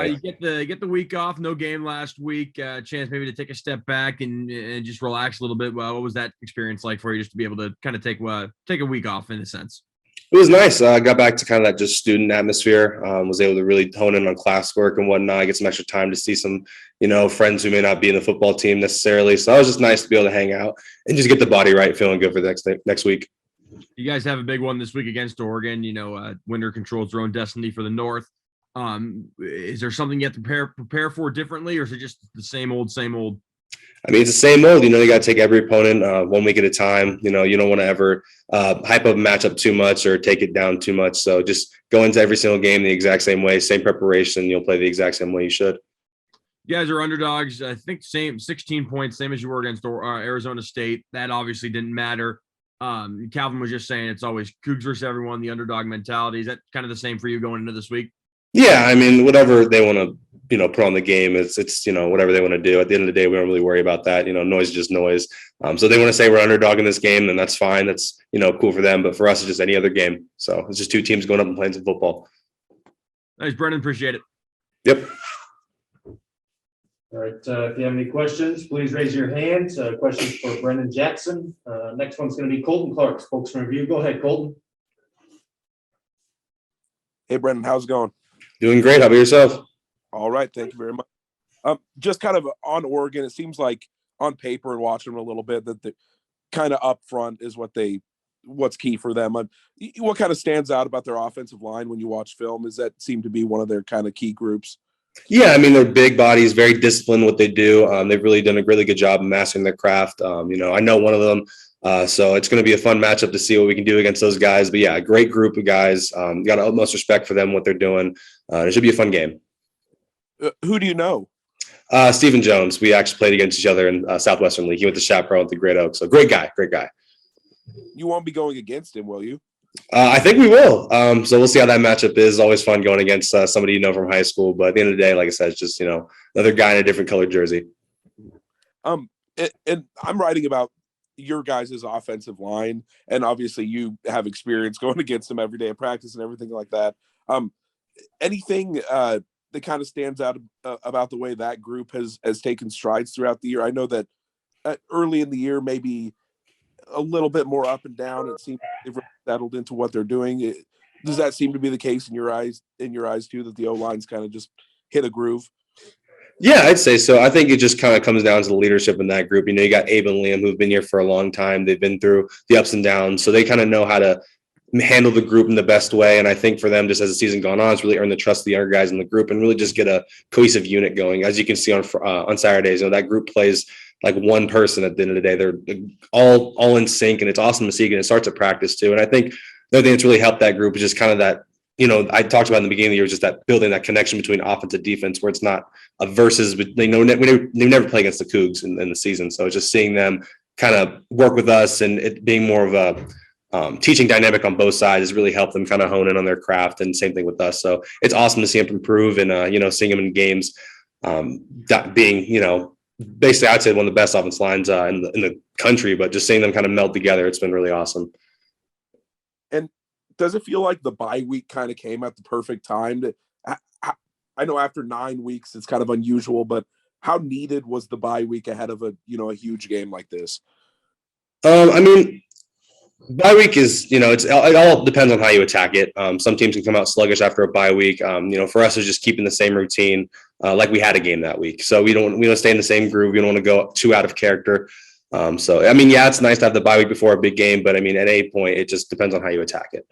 You get the week off, no game last week. Chance maybe to take a step back and just relax a little bit. Well, what was that experience like for you, just to be able to kind of take a week off in a sense? It was nice. I got back to kind of that just student atmosphere. Was able to really hone in on classwork and whatnot. Get some extra time to see some, friends who may not be in the football team necessarily. So it was just nice to be able to hang out and just get the body right, feeling good for the next week. You guys have a big one this week against Oregon. Winter controls their own destiny for the North. Is there something you have to prepare for differently, or is it just the same old, same old? I mean, it's the same old. You got to take every opponent 1 week at a time. You don't want to ever hype up a matchup too much or take it down too much. So just go into every single game the exact same way, same preparation. You'll play the exact same way you should. You guys are underdogs. I think same 16 points, same as you were against Arizona State. That obviously didn't matter. Calvin was just saying it's always Cougs versus everyone, the underdog mentality. Is that kind of the same for you going into this week? Yeah, I mean, whatever they want to, put on the game, it's whatever they want to do. At the end of the day, we don't really worry about that. Noise is just noise. So they want to say we're underdog in this game, then that's fine. That's, cool for them. But for us, it's just any other game. So it's just two teams going up and playing some football. Thanks, Brennan. Appreciate it. Yep. All right. If you have any questions, please raise your hand. Questions for Brennan Jackson. Next one's going to be Colton Clark, spokesman review. Go ahead, Colton. Hey, Brennan, how's it going? Doing great. How about yourself? All right. Thank you very much. Just kind of on Oregon, it seems like on paper and watching them a little bit that the kind of up front is what's key for them. What kind of stands out about their offensive line when you watch film? Is that seem to be one of their kind of key groups? Yeah, I mean, they're big bodies, very disciplined what they do. They've really done a really good job of mastering their craft. I know one of them. So it's going to be a fun matchup to see what we can do against those guys. But yeah, a great group of guys. Got utmost respect for them, what they're doing. It should be a fun game. Who do you know? Stephen Jones. We actually played against each other in Southwestern League. He went to Chaparral at the Great Oak. So great guy. You won't be going against him, will you? I think we will. So we'll see how that matchup is. Always fun going against somebody from high school. But at the end of the day, like I said, it's just, another guy in a different colored jersey. And I'm writing about your guys' offensive line, and obviously you have experience going against them every day at practice and everything like that. Anything that kind of stands out about the way that group has taken strides throughout the year? I know that early in the year, maybe a little bit more up and down. It seems they've settled into what they're doing. Does that seem to be the case in your eyes too, that the O-line's kind of just hit a groove? Yeah, I'd say so. I think it just kind of comes down to the leadership in that group. You got Abe and Liam who've been here for a long time. They've been through the ups and downs, so they kind of know how to handle the group in the best way. And I think for them, just as the season gone on, it's really earned the trust of the younger guys in the group and really just get a cohesive unit going. As you can see on Saturdays, that group plays like one person at the end of the day. They're all in sync, and it's awesome to see. And it starts at practice too. And I think the other thing that's really helped that group is just kind of that, I talked about in the beginning of the year, just that building that connection between offense and defense, where it's not a versus. They never play against the Cougs in the season, so it's just seeing them kind of work with us and it being more of a teaching dynamic on both sides has really helped them kind of hone in on their craft, and same thing with us. So it's awesome to see them improve and seeing them in games, that being basically I'd say one of the best offense lines in the country, but just seeing them kind of meld together, it's been really awesome. And does it feel like the bye week kind of came at the perfect time? I know after 9 weeks, it's kind of unusual, but how needed was the bye week ahead of a huge game like this? I mean, bye week is, it all depends on how you attack it. Some teams can come out sluggish after a bye week. For us, it's just keeping the same routine like we had a game that week. So we don't stay in the same groove. We don't want to go too out of character. So, I mean, yeah, it's nice to have the bye week before a big game, but I mean, at any point, it just depends on how you attack it.